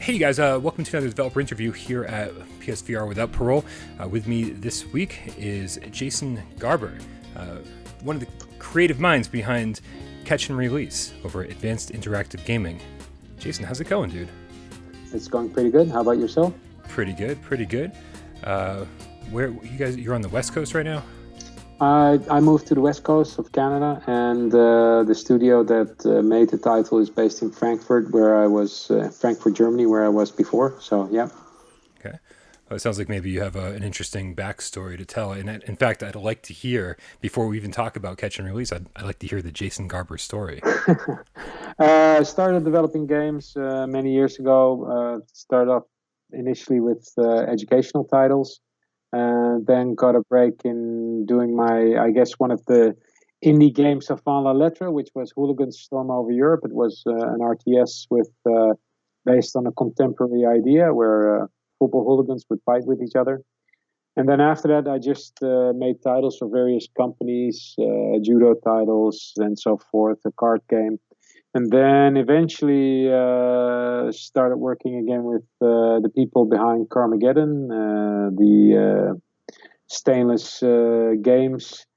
Hey you guys, welcome to another developer interview here at PSVR without Parole. With me this week is Jason Garber, one of the creative minds behind Catch and Release over at Advanced Interactive Gaming. Jason, how's it going, dude? It's going pretty good. How about yourself? Pretty good. Where you guys? You're on the West Coast right now? I moved to the west coast of Canada, and the studio that made the title is based in Frankfurt, Frankfurt, Germany, where I was before. So, yeah. Okay. Well, it sounds like maybe you have an interesting backstory to tell. And in fact, I'd like to hear, before we even talk about Catch and Release, I'd like to hear the Jason Garber story. I started developing games many years ago. Started off initially with educational titles. Then got a break in doing one of the indie games of Van La Lettre, which was Hooligans Storm Over Europe. It was an RTS based on a contemporary idea where football hooligans would fight with each other. And then after that, I just made titles for various companies, judo titles and so forth, a card game. And then eventually started working again with the people behind Carmageddon, the Stainless Games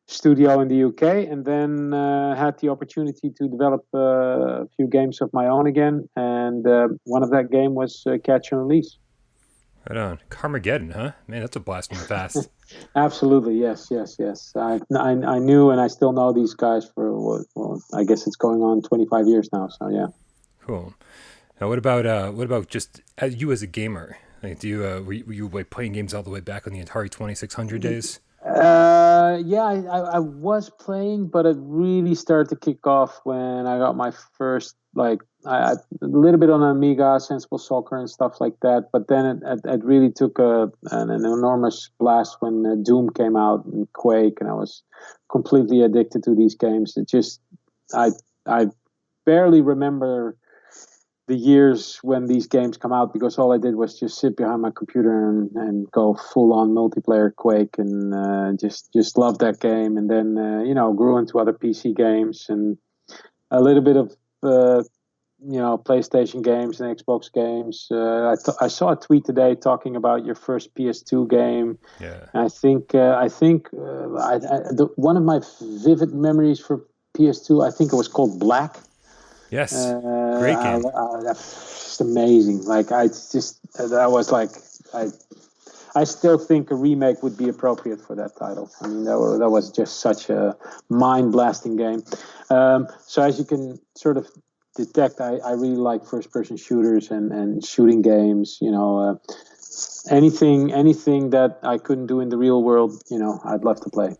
studio in the UK. And then had the opportunity to develop a few games of my own again. And one of that game was Catch and Release. Right on. Carmageddon, huh? Man, that's a blast from the past. Absolutely, yes. I knew and I still know these guys for, I guess it's going on 25 years now, so yeah. Cool. Now, what about just you as a gamer? Like, were you like playing games all the way back on the Atari 2600 days? Yeah, I was playing, but it really started to kick off when I got my first, a little bit on Amiga, Sensible Soccer and stuff like that. But then it really took an enormous blast when Doom came out and Quake, and I was completely addicted to these games. I barely remember the years when these games come out, because all I did was just sit behind my computer and go full on multiplayer Quake, and just loved that game. And then grew into other PC games and a little bit of PlayStation games and Xbox games. I saw a tweet today talking about your first PS2 game. Yeah. And I think one of my vivid memories for PS2, I think it was called Black. Yes, great game. That's just amazing. I still think a remake would be appropriate for that title. I mean, that was just such a mind-blasting game. So as you can sort of detect, I really like first-person shooters and shooting games. Anything that I couldn't do in the real world, I'd love to play.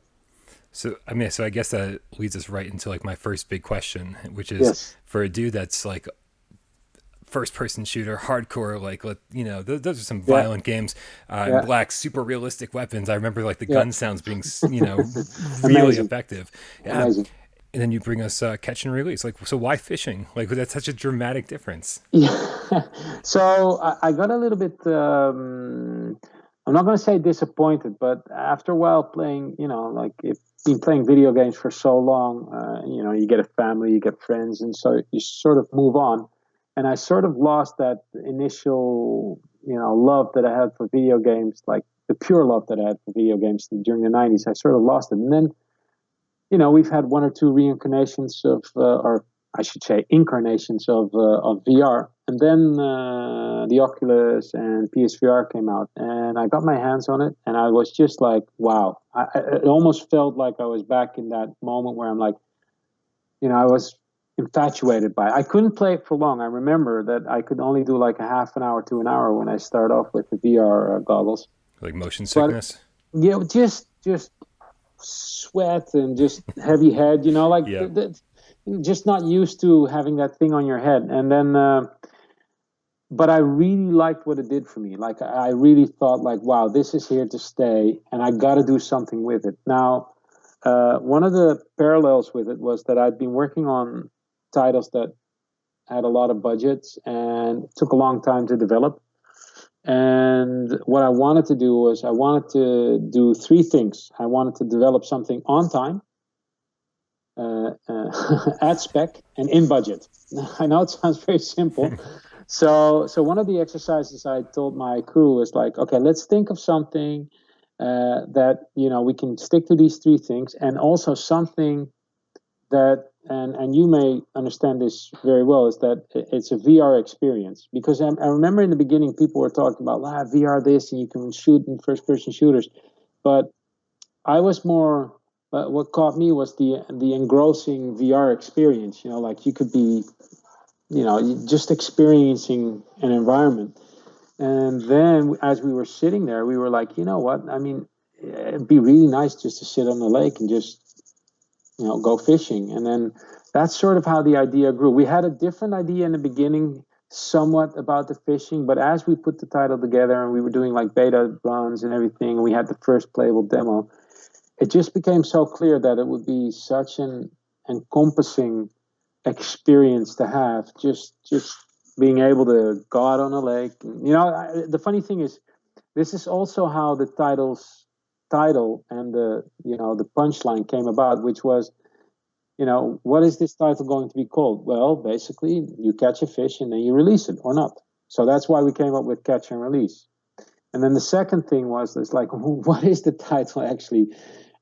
So I guess that leads us right into like my first big question, which is Yes. For a dude that's like first-person shooter, hardcore, those are some violent games. Black, super realistic weapons. I remember like the gun sounds being, really effective. Yeah. Amazing. And then you bring us Catch and Release. So why fishing? Like, that's such a dramatic difference. Yeah. So I got a little bit. I'm not going to say disappointed, but after a while playing, if been playing video games for so long, you get a family, you get friends, and so you sort of move on. And I sort of lost that initial, love that I had for video games, like the pure love that I had for video games during the 90s. I sort of lost it. And then, we've had one or two reincarnations of, or I should say incarnations of VR. And then the Oculus and PSVR came out, and I got my hands on it, and I was just like, wow. It almost felt like I was back in that moment where I'm like, I was infatuated by it. I couldn't play it for long. I remember that I could only do like a half an hour to an hour when I started off with the VR goggles. Like motion sickness? But, yeah, just sweat and just heavy head, just not used to having that thing on your head. And then, but I really liked what it did for me. Like, I really thought like, wow, this is here to stay, and I got to do something with it. Now, one of the parallels with it was that I'd been working on titles that had a lot of budgets and took a long time to develop. And what I wanted to do was I wanted to do three things. I wanted to develop something on time, at spec, and in budget. I know it sounds very simple. So one of the exercises I told my crew is like, okay, let's think of something that we can stick to these three things, and also something that, and you may understand this very well, is that it's a VR experience. Because I remember in the beginning people were talking about VR this, and you can shoot in first person shooters, but I was more. What caught me was the engrossing VR experience. Like you could be, just experiencing an environment. And then as we were sitting there, we were like, you know what? I mean, it'd be really nice just to sit on the lake and just, go fishing. And then that's sort of how the idea grew. We had a different idea in the beginning, somewhat about the fishing, but as we put the title together and we were doing like beta runs and everything, and we had the first playable demo, it just became so clear that it would be such an encompassing experience to have, just being able to go out on a lake. The funny thing is, this is also how the title and the punchline came about, which was, what is this title going to be called? Well, basically, you catch a fish and then you release it or not. So that's why we came up with Catch and Release. And then the second thing was, it's like, what is the title actually?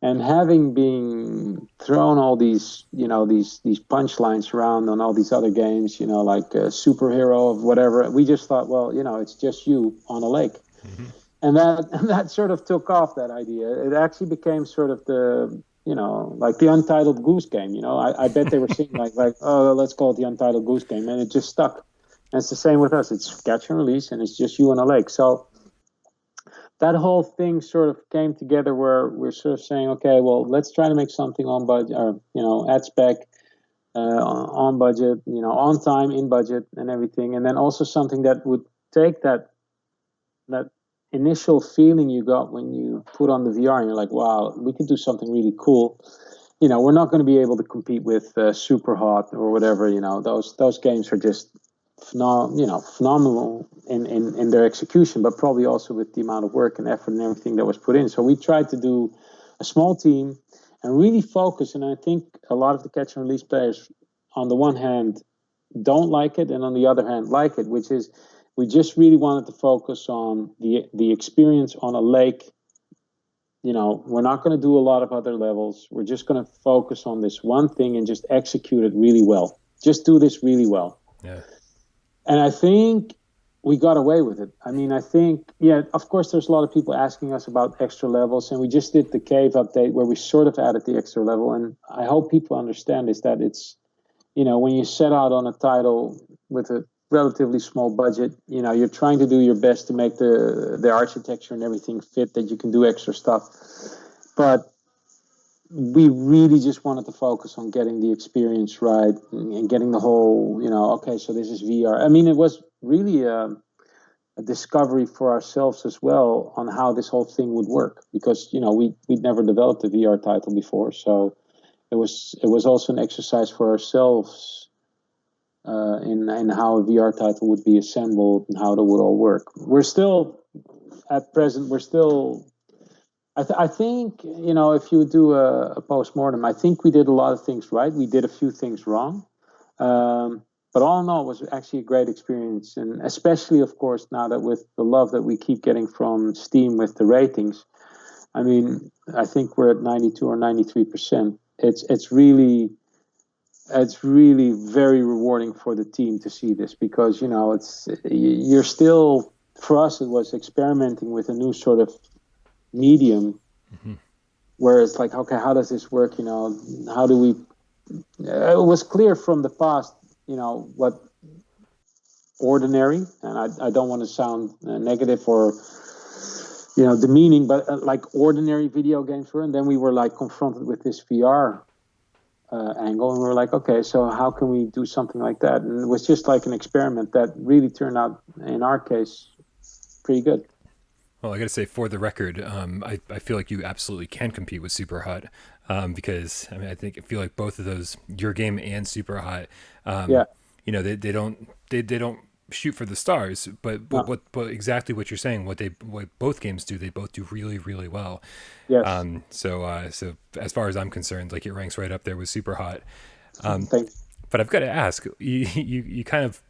And having been thrown all these, these punchlines around on all these other games, like superhero of whatever, we just thought, well, it's just you on a lake. Mm-hmm. And that sort of took off, that idea. It actually became sort of the, like the Untitled Goose Game. I bet they were saying like, oh, let's call it the Untitled Goose Game. And it just stuck. And it's the same with us. It's Catch and Release, and it's just you on a lake. So that whole thing sort of came together where we're sort of saying, okay, well, let's try to make something on budget, or, at spec, on budget, on time, in budget and everything. And then also something that would take that initial feeling you got when you put on the VR and you're like, wow, we could do something really cool. We're not going to be able to compete with Super Hot or whatever. Those games are just phenomenal in their execution, but probably also with the amount of work and effort and everything that was put in. So we tried to do a small team and really focus. And I think a lot of the Catch and Release players, on the one hand, don't like it, and on the other hand, like it, which is, we just really wanted to focus on the experience on a lake. We're not going to do a lot of other levels. We're just going to focus on this one thing and just execute it really well. Just do this really well. Yeah. And I think we got away with it. I mean, I think, of course, there's a lot of people asking us about extra levels, and we just did the cave update where we sort of added the extra level. And I hope people understand is that it's, when you set out on a title with a relatively small budget, you're trying to do your best to make the architecture and everything fit, that you can do extra stuff. But we really just wanted to focus on getting the experience right and getting the whole, okay, so this is VR. I mean, it was really a discovery for ourselves as well on how this whole thing would work, because, we'd never developed a VR title before. So it was also an exercise for ourselves in how a VR title would be assembled and how that would all work. We're still, at present, I think, if you would do a post-mortem, I think we did a lot of things right. We did a few things wrong. But all in all, it was actually a great experience. And especially, of course, now that with the love that we keep getting from Steam with the ratings, I mean, I think we're at 92 or 93%. It's really very rewarding for the team to see this, because, you're still, for us, it was experimenting with a new sort of medium, mm-hmm. where it's like, okay, how does this work? How do we, it was clear from the past, what ordinary, and I don't want to sound negative or, demeaning, but like ordinary video games were. And then we were like confronted with this VR angle, and we were like, okay, so how can we do something like that? And it was just like an experiment that really turned out, in our case, pretty good. Well, I got to say, for the record, I feel like you absolutely can compete with Super Hot, because I mean, I feel like both of those, your game and Super Hot, they don't shoot for the stars, but exactly what you're saying, what both games do, they both do really, really well. Yes. So as far as I'm concerned, like, it ranks right up there with Super Hot. Thanks. But I've got to ask, you kind of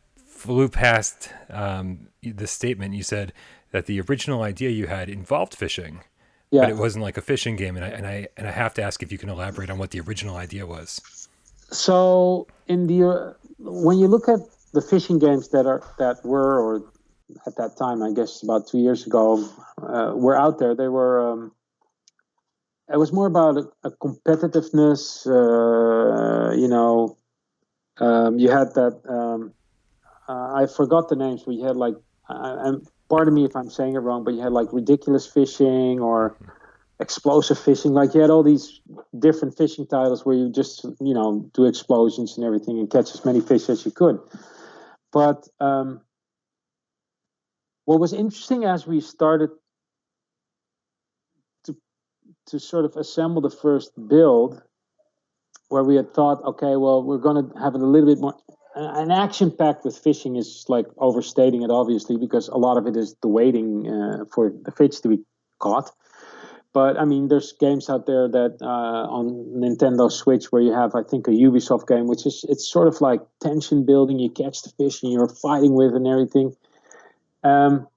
flew past the statement. You said that the original idea you had involved fishing, Yeah. but it wasn't like a fishing game. And I have to ask if you can elaborate on what the original idea was. So in the when you look at the fishing games that were, or at that time, I guess about 2 years ago, were out there. They were. It was more about a competitiveness. You had that. I forgot the names, but you had like. And pardon me if I'm saying it wrong, but you had like ridiculous fishing or explosive fishing. Like you had all these different fishing titles where you just do explosions and everything and catch as many fish as you could. But what was interesting as we started to sort of assemble the first build, where we had thought, okay, well, we're going to have it a little bit more. An action packed with fishing is like overstating it, obviously, because a lot of it is the waiting for the fish to be caught. But I mean, there's games out there that on Nintendo Switch where you have, I think, a Ubisoft game, which is, it's sort of like tension building. You catch the fish and you're fighting with and everything. But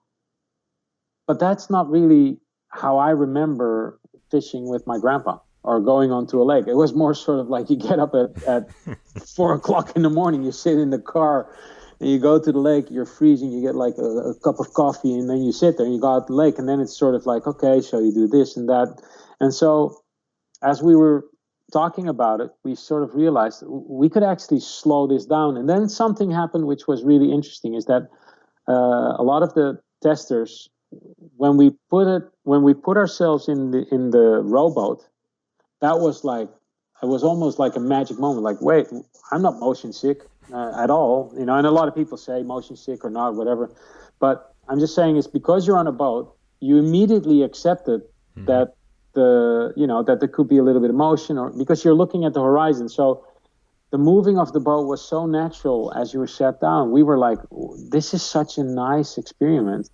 that's not really how I remember fishing with my grandpa or going onto a lake. It was more sort of like you get up at 4 o'clock in the morning, you sit in the car and you go to the lake, you're freezing, you get like a cup of coffee and then you sit there and you go out the lake, and then it's sort of like, okay, so you do this and that. And so as we were talking about it, we sort of realized we could actually slow this down. And then something happened which was really interesting, is that a lot of the testers, when we put ourselves in the rowboat, that was like, it was almost like a magic moment. Like, wait, I'm not motion sick at all, And a lot of people say motion sick or not, whatever. But I'm just saying, it's because you're on a boat, you immediately accepted that that there could be a little bit of motion, or because you're looking at the horizon. So the moving of the boat was so natural as you were sat down. We were like, this is such a nice experience,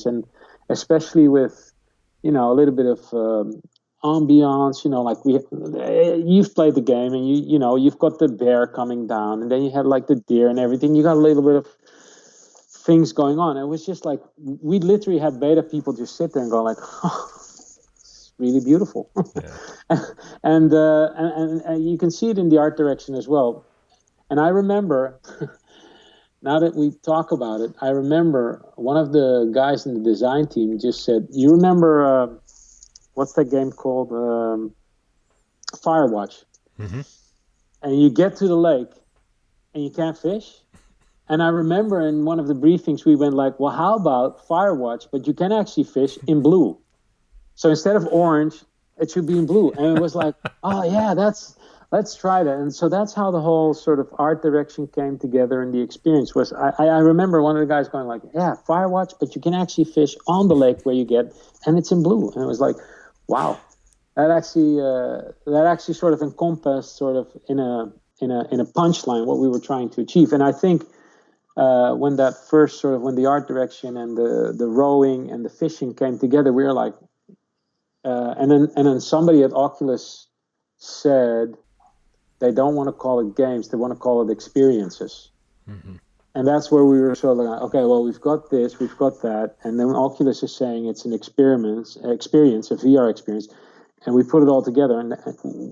and especially with a little bit of ambiance, like you've played the game, and you've got the bear coming down, and then you had like the deer and everything. You got a little bit of things going on. It was just like, we literally had beta people just sit there and go like, oh, it's really beautiful. Yeah. and you can see it in the art direction as well. And I remember, now that we talk about it, I remember one of the guys in the design team just said, you remember what's that game called? Firewatch. Mm-hmm. And you get to the lake and you can't fish. And I remember in one of the briefings, we went like, well, how about Firewatch, but you can actually fish in blue. So instead of orange, it should be in blue. And it was like, oh yeah, let's try that. And so that's how the whole sort of art direction came together. And the experience was, I remember one of the guys going like, yeah, Firewatch, but you can actually fish on the lake where you get, and it's in blue. And it was like, wow, that actually sort of encompassed sort of in a punchline what we were trying to achieve. And I think when the art direction and the rowing and the fishing came together, we were like, and then somebody at Oculus said they don't want to call it games, they want to call it experiences. Mm-hmm. And that's where we were sort of like, okay, well, we've got this, we've got that. And then Oculus is saying it's an experience, a VR experience. And we put it all together. And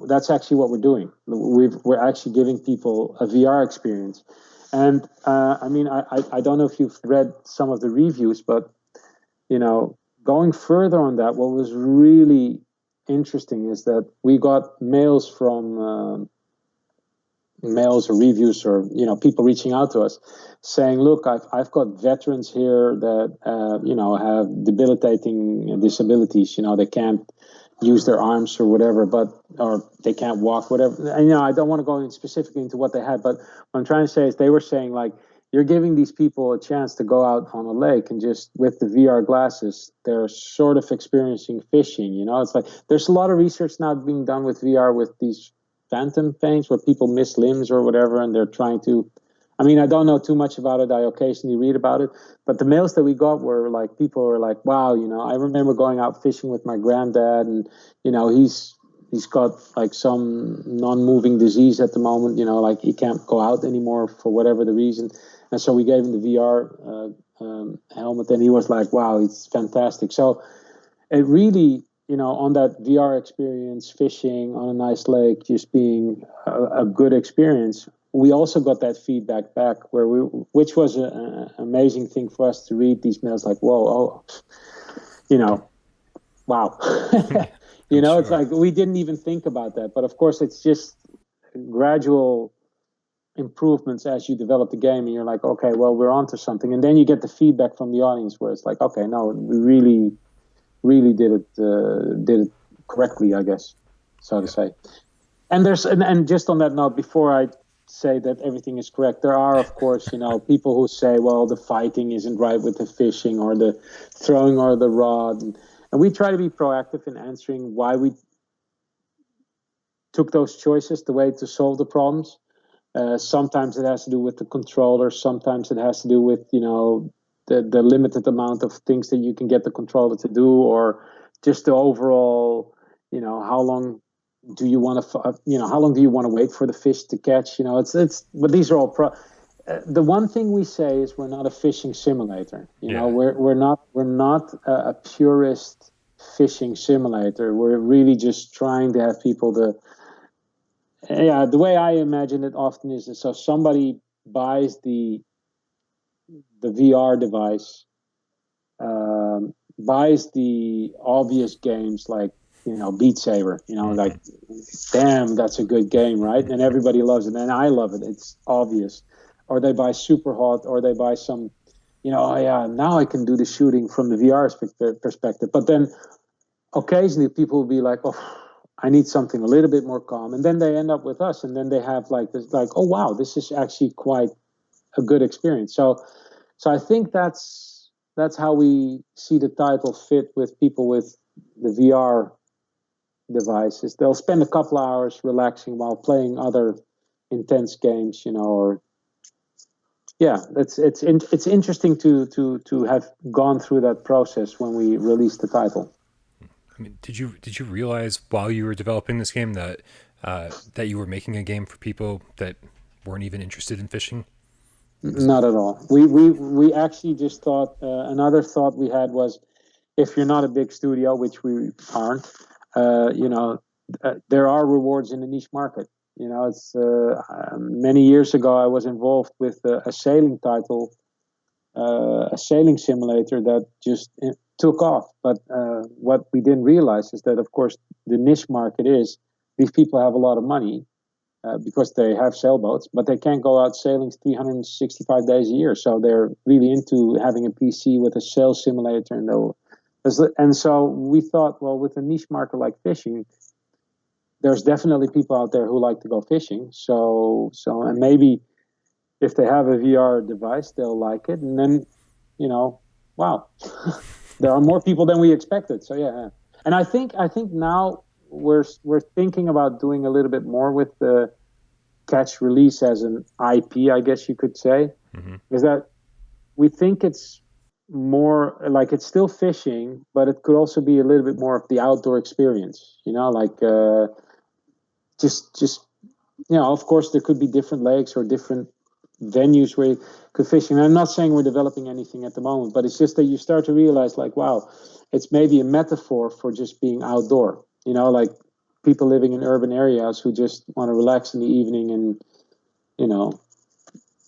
that's actually what we're doing. We're actually giving people a VR experience. And I mean, I don't know if you've read some of the reviews, but, going further on that, what was really interesting is that we got mails from mails or reviews or people reaching out to us saying, look, I've got veterans here that have debilitating disabilities. They can't use their arms or whatever, or they can't walk, whatever. And, I don't want to go in specifically into what they had, but what I'm trying to say is they were saying like, you're giving these people a chance to go out on a lake and just with the VR glasses, they're sort of experiencing fishing. It's like there's a lot of research now being done with VR with these phantom pains where people miss limbs or whatever, and they're trying to. I mean, I don't know too much about it. I occasionally read about it, but the mails that we got were like people were like, "Wow, I remember going out fishing with my granddad, and he's got like some non-moving disease at the moment. Like he can't go out anymore for whatever the reason." And so we gave him the VR helmet, and he was like, wow, it's fantastic. So it really, on that VR experience, fishing on a nice lake, just being a good experience, we also got that feedback back which was an amazing thing for us to read these mails like, whoa, wow. Sure. It's like we didn't even think about that. But of course, it's just gradual improvements as you develop the game, and you're like, okay, well, we're onto something. And then you get the feedback from the audience where it's like, okay, no, we really did it correctly, I guess, so to say. And and just on that note, before I say that everything is correct, there are, of course, people who say, well, the fighting isn't right with the fishing or the throwing or the rod. And we try to be proactive in answering why we took those choices, the way to solve the problems. Sometimes it has to do with the controller. Sometimes it has to do with, the limited amount of things that you can get the controller to do, or just the overall, how long do you want to, how long do you want to wait for the fish to catch? But these are all the one thing we say is we're not a fishing simulator. We're not a purist fishing simulator. We're really just trying to have people the way I imagine it often is so somebody buys the VR device, buys the obvious games like, Beat Saber, like, damn, that's a good game, right? And everybody loves it, and I love it. It's obvious. Or they buy Super Hot, or they buy some, oh yeah, now I can do the shooting from the VR perspective. But then occasionally people will be like, oh, I need something a little bit more calm. And then they end up with us, and then they have like this, like, oh wow, this is actually quite a good experience. So I think that's how we see the title fit with people with the VR devices. They'll spend a couple hours relaxing while playing other intense games, or it's interesting to have gone through that process when we released the title. I mean, did you realize while you were developing this game that that you were making a game for people that weren't even interested in fishing? Not at all. We actually just thought, another thought we had was, if you're not a big studio, which we aren't, there are rewards in the niche market. It's many years ago I was involved with a sailing title, a sailing simulator that just took off. But what we didn't realize is that, of course, the niche market is these people have a lot of money. Because they have sailboats, but they can't go out sailing 365 days a year. So they're really into having a PC with a sail simulator. And so we thought, well, with a niche market like fishing, there's definitely people out there who like to go fishing. So and maybe if they have a VR device, they'll like it. And then, wow, there are more people than we expected. So yeah. And I think now we're thinking about doing a little bit more with the catch release as an IP, I guess you could say. Mm-hmm. Is that we think it's more like it's still fishing, but it could also be a little bit more of the outdoor experience, like just of course there could be different lakes or different venues where you could fish. And I'm not saying we're developing anything at the moment, but it's just that you start to realize like, wow, it's maybe a metaphor for just being outdoor. Like people living in urban areas who just want to relax in the evening and,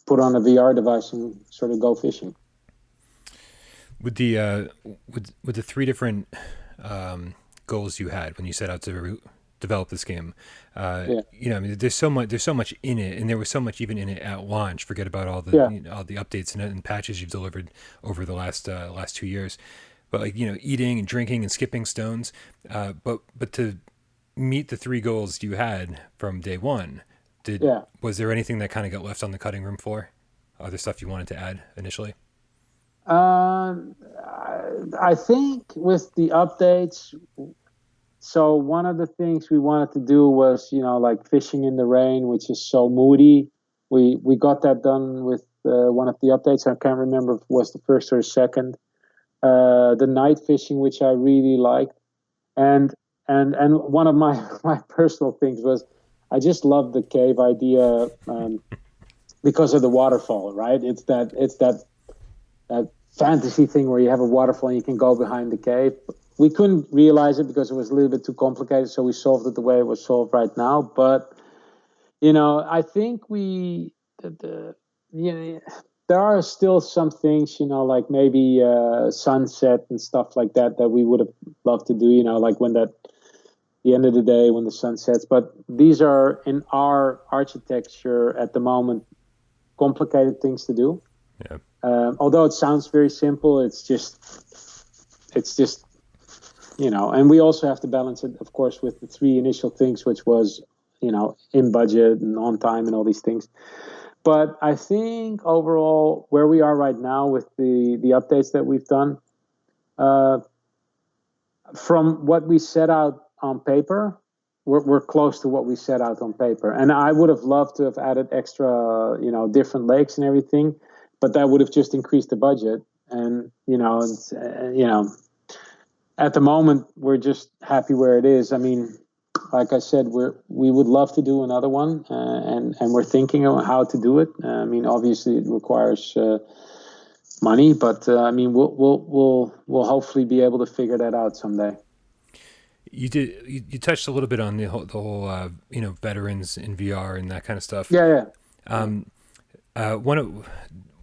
put on a VR device and sort of go fishing. With the with the three different goals you had when you set out to develop this game, I mean, there's so much in it, and there was so much even in it at launch. Forget about all the all the updates and patches you've delivered over the last 2 years. But like, eating and drinking and skipping stones, but to meet the three goals you had from day one, was there anything that kind of got left on the cutting room floor? Other stuff you wanted to add initially? I think with the updates, so one of the things we wanted to do was, like fishing in the rain, which is so moody. We got that done with one of the updates. I can't remember if it was the first or the second. The night fishing, which I really liked, and one of my personal things was I just loved the cave idea. because of the waterfall, right? It's that fantasy thing where you have a waterfall and you can go behind the cave. We couldn't realize it because it was a little bit too complicated, so we solved it the way it was solved right now. But I think there are still some things, like maybe sunset and stuff like that we would have loved to do. Like when the end of the day when the sun sets. But these are in our architecture at the moment complicated things to do. Yeah. Although it sounds very simple, it's just and we also have to balance it, of course, with the three initial things, which was, in budget and on time and all these things. But I think overall, where we are right now with the updates that we've done, from what we set out on paper, we're close to what we set out on paper. And I would have loved to have added extra, different lakes and everything, but that would have just increased the budget. And at the moment, we're just happy where it is. I mean, like I said, we would love to do another one, and we're thinking of how to do it. I mean, obviously, it requires money, but I mean, we'll hopefully be able to figure that out someday. You touched a little bit on the whole veterans in VR and that kind of stuff. Yeah.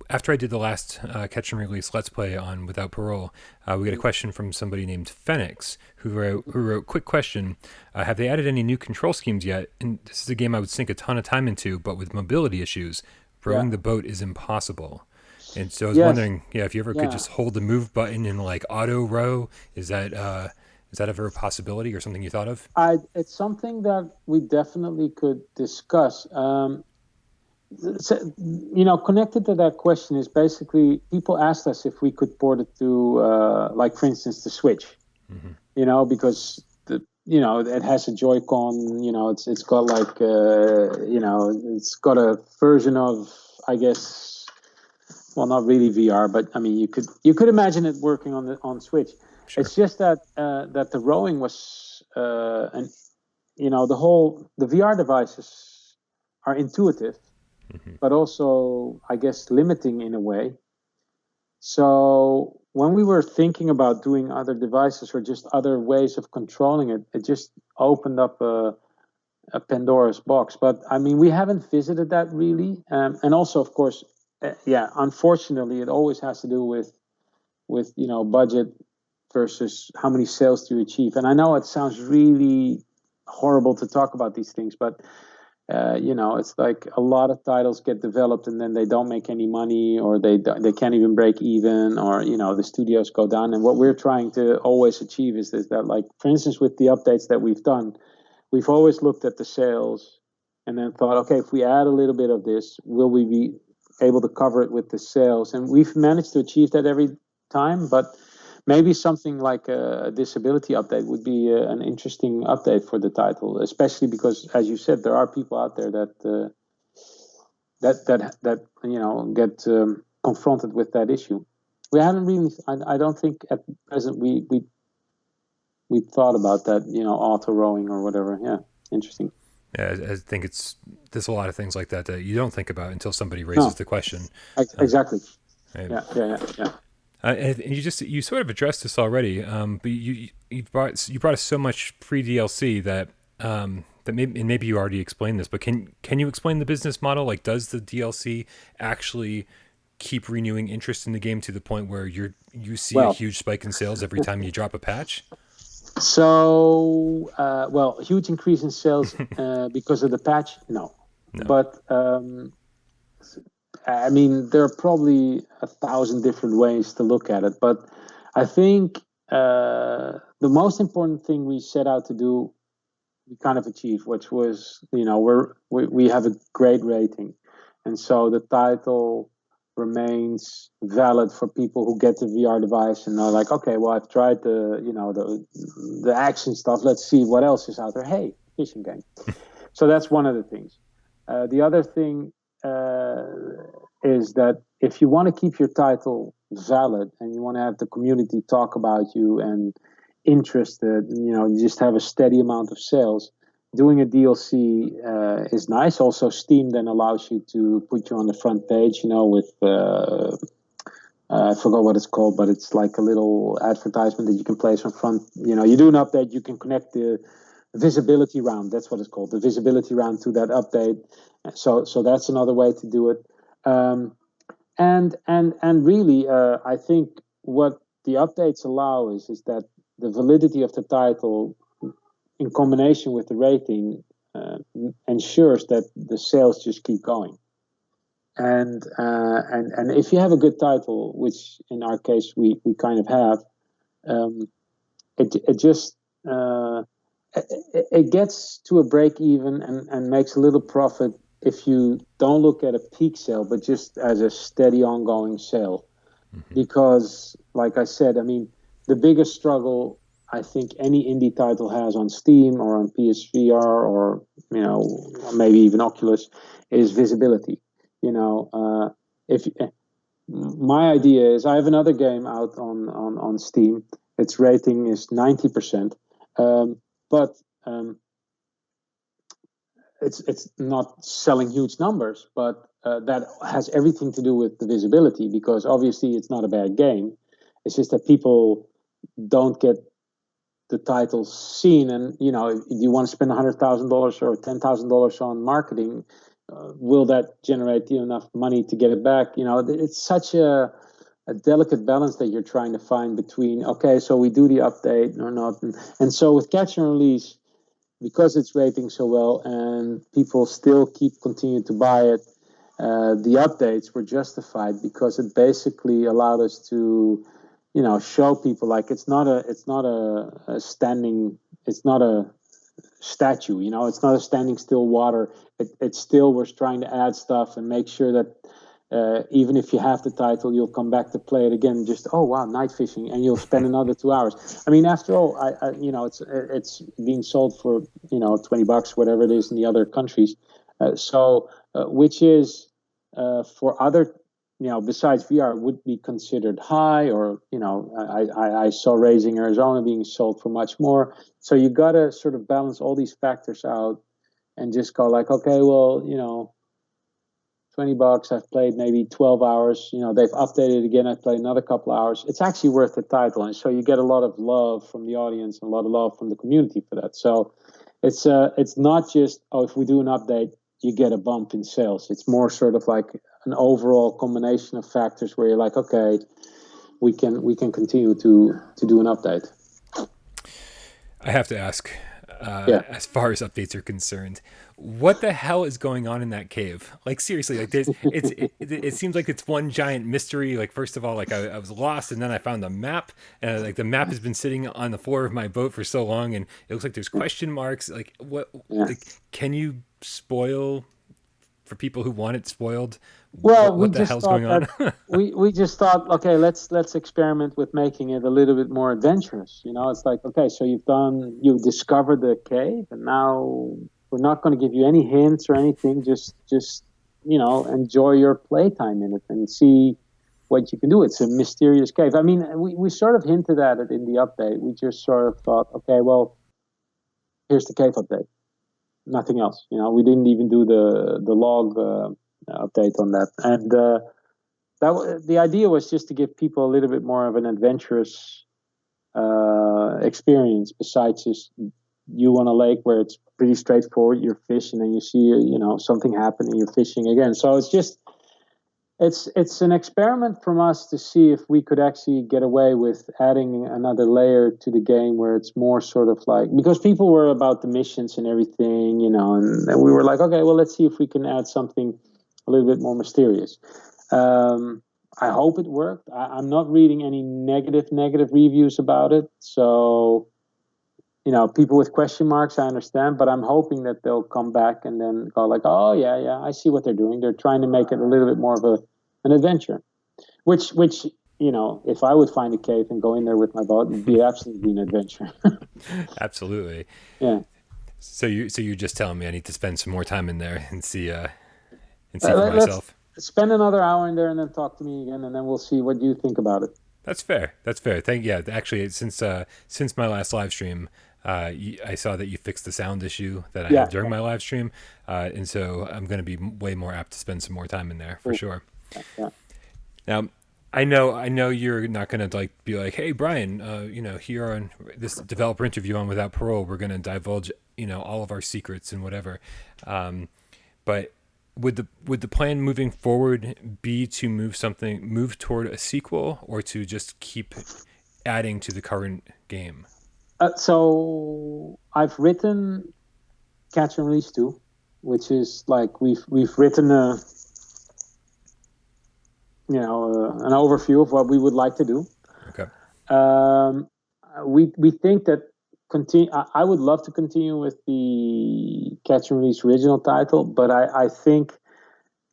After I did the last catch and release Let's Play on Without Parole, we got a question from somebody named Phoenix who wrote, quick question, have they added any new control schemes yet? And this is a game I would sink a ton of time into, but with mobility issues, rowing the boat is impossible. And so I was wondering, if you ever could just hold the move button and like auto row, is that ever a possibility or something you thought of? It's something that we definitely could discuss. Connected to that question is basically people asked us if we could port it to, like for instance, the Switch. Mm-hmm. Because it has a Joy-Con. It's got like it's got a version of, I guess, well, not really VR, but I mean you could imagine it working on Switch. Sure. It's just that the rowing was the VR devices are intuitive. Mm-hmm. But also, I guess, limiting in a way. So when we were thinking about doing other devices or just other ways of controlling it, it just opened up a Pandora's box. But I mean, we haven't visited that really. And also, of course, unfortunately, it always has to do with budget versus how many sales do you achieve. And I know it sounds really horrible to talk about these things, but it's like a lot of titles get developed and then they don't make any money, or they can't even break even, or the studios go down. And what we're trying to always achieve is that, like for instance, with the updates that we've done, we've always looked at the sales and then thought, okay, if we add a little bit of this, will we be able to cover it with the sales? And we've managed to achieve that every time, but maybe something like a disability update would be an interesting update for the title, especially because, as you said, there are people out there that get confronted with that issue. We haven't really. I don't think at present we thought about that. Auto rowing or whatever. Yeah, interesting. Yeah, I think there's a lot of things like that you don't think about until somebody raises the question. Exactly. Right. Yeah. And you sort of addressed this already, but you brought us so much free DLC that maybe you already explained this, but can you explain the business model? Like, does the DLC actually keep renewing interest in the game to the point where you see a huge spike in sales every time you drop a patch? So, huge increase in sales because of the patch? No. But I mean, there are probably 1,000 different ways to look at it, but I think the most important thing we set out to do, we kind of achieved, which was, we have a great rating, and so the title remains valid for people who get the VR device and are like, okay, well, I've tried the action stuff. Let's see what else is out there. Hey, fishing game. So that's one of the things. The other thing is that if you want to keep your title valid and you want to have the community talk about you and interested, you just have a steady amount of sales, doing a DLC is nice. Also, Steam then allows you to put you on the front page, with I forgot what it's called, but it's like a little advertisement that you can place on front. You do an update, you can connect the visibility round. That's what it's called, the visibility round to that update. So that's another way to do it. And really, I think what the updates allow is that the validity of the title, in combination with the rating, ensures that the sales just keep going. And if you have a good title, which in our case we kind of have, it just it gets to a break even and makes a little profit if you don't look at a peak sale, but just as a steady ongoing sale. Mm-hmm. Because, like I said, I mean, the biggest struggle I think any indie title has on Steam or on PSVR or maybe even Oculus is visibility. If my idea is, I have another game out on Steam. Its rating is 90%, but it's not selling huge numbers. But that has everything to do with the visibility, because obviously it's not a bad game. It's just that people don't get the titles seen, and if you want to spend $100,000 or $10,000 on marketing, will that generate enough money to get it back? It's such a delicate balance that you're trying to find between, okay, so we do the update or not. And so with Catch and Release, because it's rating so well and people still continue to buy it, the updates were justified because it basically allowed us to show people, like, it's not a statue, it's not a standing still water. It still was trying to add stuff and make sure that even if you have the title, you'll come back to play it again. Just, oh wow, night fishing, and you'll spend another 2 hours. I mean, after all, it's being sold for $20, whatever it is in the other countries. Which is for other, besides VR, would be considered high, or I saw Raising Arizona being sold for much more. So you got to sort of balance all these factors out and just go like, okay, well, $20, I've played maybe 12 hours, they've updated it again, I've played another couple hours. It's actually worth the title. And so you get a lot of love from the audience and a lot of love from the community for that. So it's not just, if we do an update, you get a bump in sales. It's more sort of like an overall combination of factors where you're like, okay, we can continue to do an update. I have to ask, as far as updates are concerned, what the hell is going on in that cave? Like, seriously, like it seems like it's one giant mystery. Like, first of all, like I was lost, and then I found the map, and like the map has been sitting on the floor of my boat for so long, and it looks like there's question marks. Like, what? Yeah. Like, can you spoil for people who want it spoiled? Well, what the hell's going on? we just thought, okay, let's experiment with making it a little bit more adventurous. It's like, okay, so you've discovered the cave, and now we're not going to give you any hints or anything. Just enjoy your playtime in it and see what you can do. It's a mysterious cave. I mean, we sort of hinted at it in the update. We just sort of thought, okay, well, here's the cave update. Nothing else. We didn't even do the log update on that. And the idea was just to give people a little bit more of an adventurous experience, besides just you on a lake where it's pretty straightforward. You're fishing and you see something happen and you're fishing again. So it's just it's an experiment from us to see if we could actually get away with adding another layer to the game where it's more sort of like, because people were about the missions and everything, and we were like, okay, well, let's see if we can add something a little bit more mysterious. I hope it worked. I'm not reading any negative reviews about it. So, people with question marks, I understand, but I'm hoping that they'll come back and then go like, oh yeah, I see what they're doing. They're trying to make it a little bit more of an adventure, which, if I would find a cave and go in there with my boat, it would be absolutely an adventure. Absolutely. Yeah. So you're just telling me I need to spend some more time in there and see for myself. Spend another hour in there and then talk to me again, and then we'll see what you think about it. That's fair. Actually, since my last live stream, I saw that you fixed the sound issue that I Yeah, had during my live stream, and so I'm going to be way more apt to spend some more time in there for cool. sure. Yeah. Now, I know you're not going to be like, hey, Brian, here on this developer interview on Without Parole, we're going to divulge, all of our secrets and whatever. But would the plan moving forward be to move toward a sequel, or to just keep adding to the current game? So I've written Catch and Release 2, which is like we've written an overview of what we would like to do. Okay. We think that continue. I would love to continue with the Catch and Release original title, but I think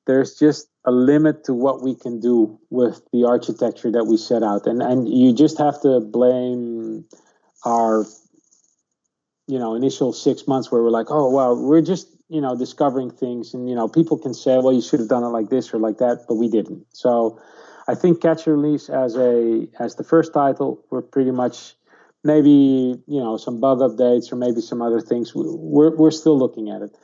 there's just a limit to what we can do with the architecture that we set out, and you just have to blame our initial 6 months where we're like, oh wow, we're just discovering things, and people can say, well, you should have done it like this or like that, but we didn't. So I think Catch and Release as the first title, we're pretty much, maybe some bug updates or maybe some other things, we're still looking at it.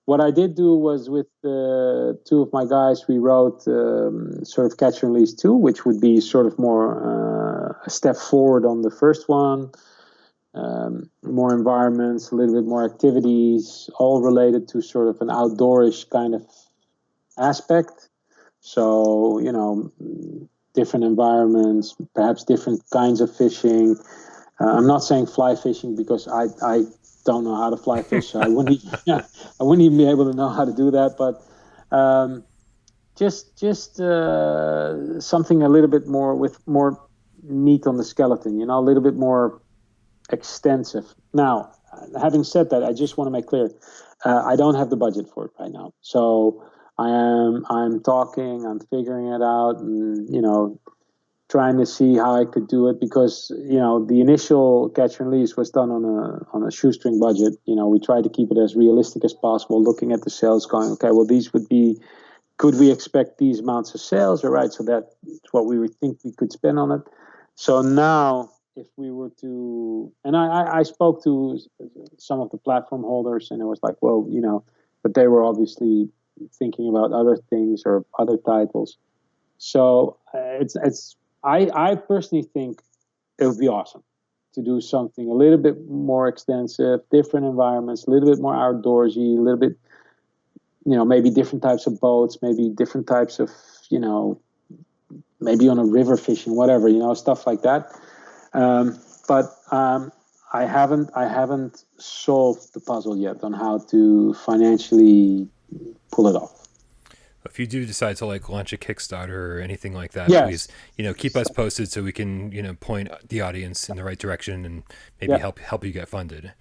What I did do was, with two of my guys, we wrote sort of Catch and Release 2, which would be sort of more a step forward on the first one. More environments, a little bit more activities, all related to sort of an outdoorish kind of aspect. So, different environments, perhaps different kinds of fishing. I'm not saying fly fishing because I don't know how to fly fish. So I wouldn't even be able to know how to do that. But just something a little bit more, with more meat on the skeleton. A little bit more extensive. Now, having said that, I just want to make clear, I don't have the budget for it right now. So I'm talking, I'm figuring it out, and trying to see how I could do it, because the initial Catch and Release was done on a shoestring budget. We tried to keep it as realistic as possible, looking at the sales, going, okay, well, could we expect these amounts of sales? All right, so that's what we would think we could spend on it. So now, if we were to, and I spoke to some of the platform holders, and it was like, well, but they were obviously thinking about other things or other titles. So I personally think it would be awesome to do something a little bit more extensive, different environments, a little bit more outdoorsy, a little bit, maybe different types of boats, maybe different types of, maybe on a river fishing, whatever, stuff like that. But I haven't solved the puzzle yet on how to financially pull it off. If you do decide to launch a Kickstarter or anything like that, Yes. please, keep us posted so we can, point the audience in the right direction and maybe help you get funded.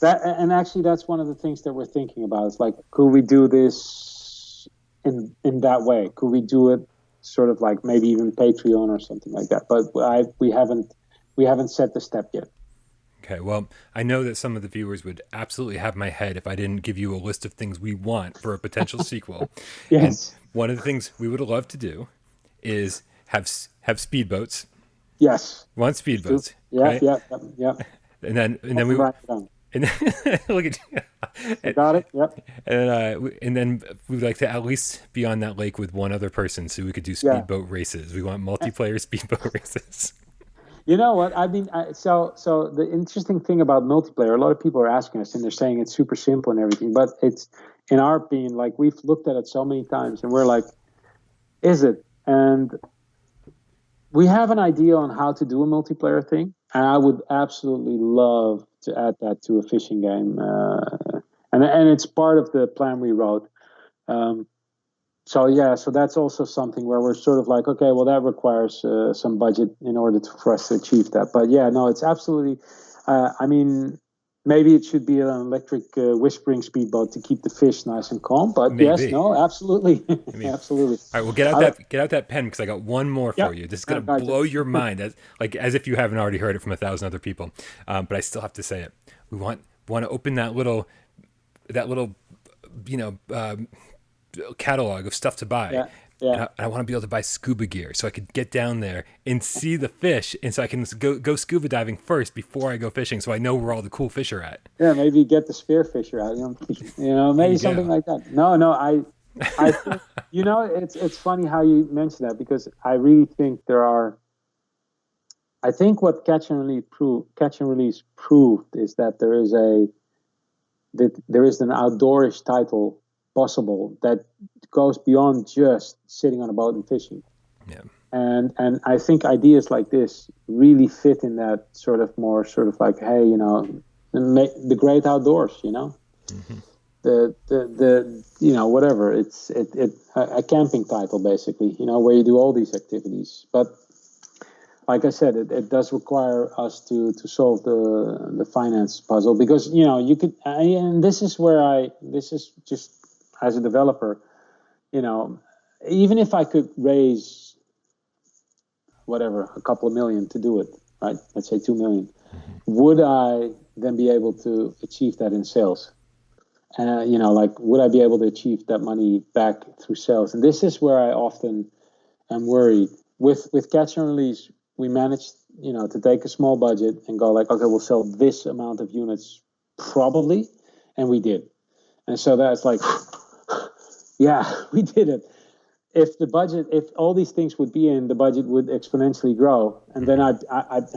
And actually, that's one of the things that we're thinking about. It's like, could we do this in that way? Could we do it sort of like maybe even Patreon or something like that? But we haven't set the step yet. Okay, well, I know that some of the viewers would absolutely have my head if I didn't give you a list of things we want for a potential sequel. Yes. And one of the things we would love to do is have speedboats. Yes. We want speedboats. Yeah, right? yeah. And then we write it down. And look at you. Got it. Yep. And then we'd like to at least be on that lake with one other person, so we could do speedboat races. We want multiplayer speedboat races. You know what? I mean, so the interesting thing about multiplayer, a lot of people are asking us, and they're saying it's super simple and everything, but it's, in our opinion, like, we've looked at it so many times, and we're like, is it? And we have an idea on how to do a multiplayer thing, and I would absolutely love to add that to a fishing game, and it's part of the plan we wrote. So that's also something where we're sort of like, okay, well, that requires some budget in order for us to achieve that. But yeah, no, it's absolutely. I mean, maybe it should be an electric whispering speedboat to keep the fish nice and calm. But Maybe. yes, no, absolutely, absolutely. All right, well, get out that pen, because I got one more for you. This is gonna blow your mind, as if you haven't already heard it from 1,000 other people. But I still have to say it. We want to open that little catalog of stuff to buy, And Yeah. I want to be able to buy scuba gear so I could get down there and see the fish, and so I can go scuba diving first before I go fishing, so I know where all the cool fish are at. Yeah, maybe get the spearfisher out. There Maybe you something go. like that. No, I think it's funny how you mention that because I really think there are. I think what catch and release proved is that there is an outdoorish title possible that goes beyond just sitting on a boat and fishing. Yeah. And I think ideas like this really fit in that sort of like, hey, the great outdoors, Mm-hmm. whatever, it's a camping title basically, where you do all these activities. But like I said, it does require us to solve the finance puzzle because you could, and this is just as a developer, you know even if I could raise whatever, a couple of million to do it, right? Let's say 2 million. Mm-hmm. Would I then be able to achieve that in sales? Like, would I be able to achieve that money back through sales? And this is where I often am worried. With catch and release, we managed, to take a small budget and go like, okay, we'll sell this amount of units probably, and we did. And so that's like, yeah, we did it. If all these things would be in, the budget would exponentially grow, and then I'd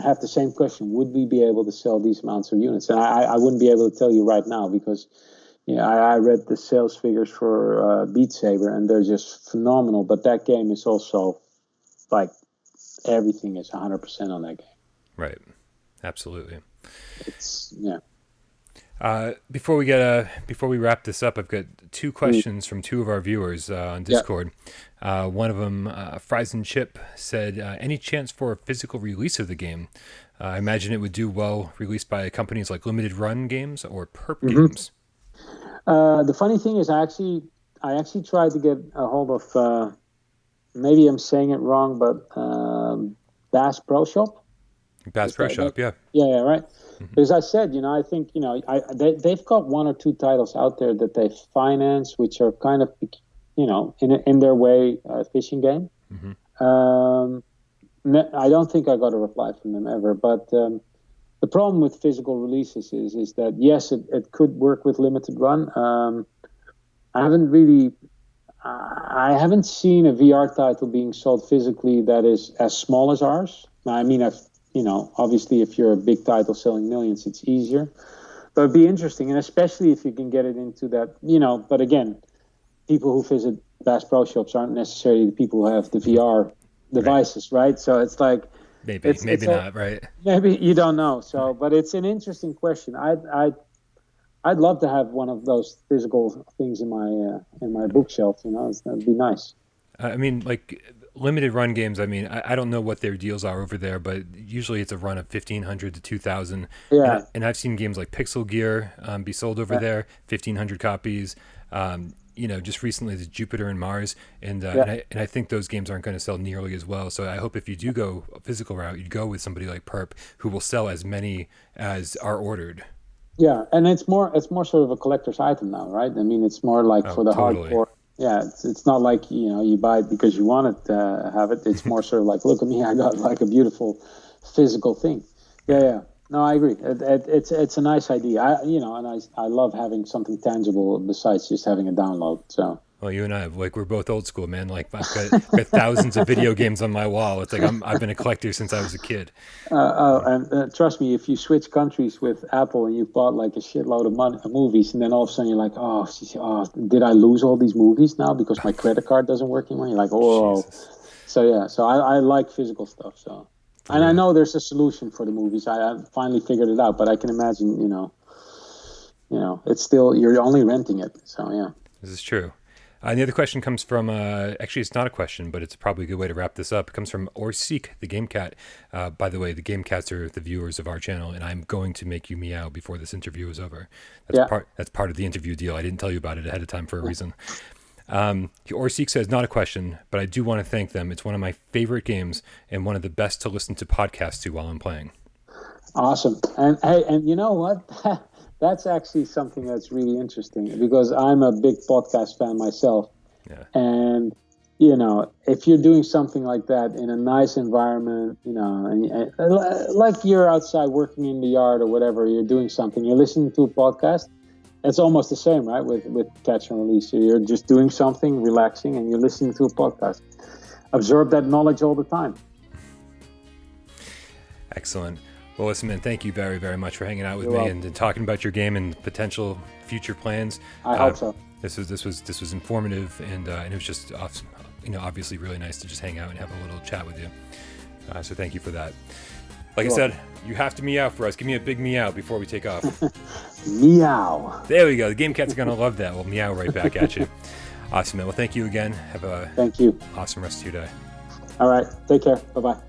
have the same question: would we be able to sell these amounts of units? And I wouldn't be able to tell you right now because, I read the sales figures for Beat Saber, and they're just phenomenal. But that game is also like everything is 100% on that game. Right. Absolutely. It's Before we wrap this up, I've got two questions from two of our viewers on Discord. One of them, Fries and Chip, said, "Any chance for a physical release of the game? I imagine it would do well released by companies like Limited Run Games or Perp Games." The funny thing is, I actually tried to get a hold of. Maybe I'm saying it wrong, but Bass Pro Shop. Bass Pro Shop, yeah. Yeah, right. Mm-hmm. Because I said, I think, they've got one or two titles out there that they finance, which are kind of, in their way, a fishing game. Mm-hmm. I don't think I got a reply from them ever. But the problem with physical releases is that, yes, it could work with limited run. I haven't seen a VR title being sold physically that is as small as ours. I mean, obviously, if you're a big title selling millions, it's easier. But it'd be interesting, and especially if you can get it into that, But again, people who visit Bass Pro Shops aren't necessarily the people who have the VR devices, right? So it's like maybe not, right? Maybe you don't know. So, but it's an interesting question. I'd love to have one of those physical things in my bookshelf. That'd be nice. I mean, like Limited Run Games. I mean, I don't know what their deals are over there, but usually it's a run of 1,500 to 2,000. Yeah. And I've seen games like Pixel Gear be sold over there, 1,500 copies. Just recently the Jupiter and Mars, and I think those games aren't going to sell nearly as well. So I hope if you do go a physical route, you'd go with somebody like Perp, who will sell as many as are ordered. Yeah, and it's more sort of a collector's item now, right? I mean, it's more like for the hardcore. Yeah, it's not like you buy it because you want to have it. It's more sort of like, look at me, I got like a beautiful physical thing. Yeah. No, I agree. It's a nice idea. I love having something tangible besides just having a download. So. Well, you and I, we're both old school, man. Like I've got thousands of video games on my wall. It's like I've been a collector since I was a kid. And trust me, if you switch countries with Apple and you've bought like a shitload of movies, and then all of a sudden you're like, oh, did I lose all these movies now because my credit card doesn't work anymore? You're like, oh. Jesus. So I like physical stuff. So, and I know there's a solution for the movies. I finally figured it out, but I can imagine, it's still, you're only renting it. So yeah. This is true. The other question comes from, actually it's not a question, but it's probably a good way to wrap this up. It comes from Orseek, the Game Cat. By the way, the Game Cats are the viewers of our channel, and I'm going to make you meow before this interview is over. That's part of the interview deal. I didn't tell you about it ahead of time for a reason. Orseek says, not a question, but I do want to thank them. It's one of my favorite games and one of the best to listen to podcasts to while I'm playing. Awesome. And hey, and you know what? That's actually something that's really interesting because I'm a big podcast fan myself. Yeah. And if you're doing something like that in a nice environment, and like you're outside working in the yard or whatever, you're doing something, you're listening to a podcast, it's almost the same, right? With catch and release. You're just doing something, relaxing, and you're listening to a podcast. Absorb that knowledge all the time. Excellent. Well, listen, man, thank you very, very much for hanging out with me and talking about your game and potential future plans. I hope so. This was informative, and it was just obviously really nice to just hang out and have a little chat with you. So thank you for that. Like I said, you have to meow for us. Give me a big meow before we take off. Meow. There we go. The game cat's gonna love that. We'll meow right back at you. Awesome, man. Well, thank you again. Have a thank you. Awesome rest of your day. All right. Take care. Bye-bye.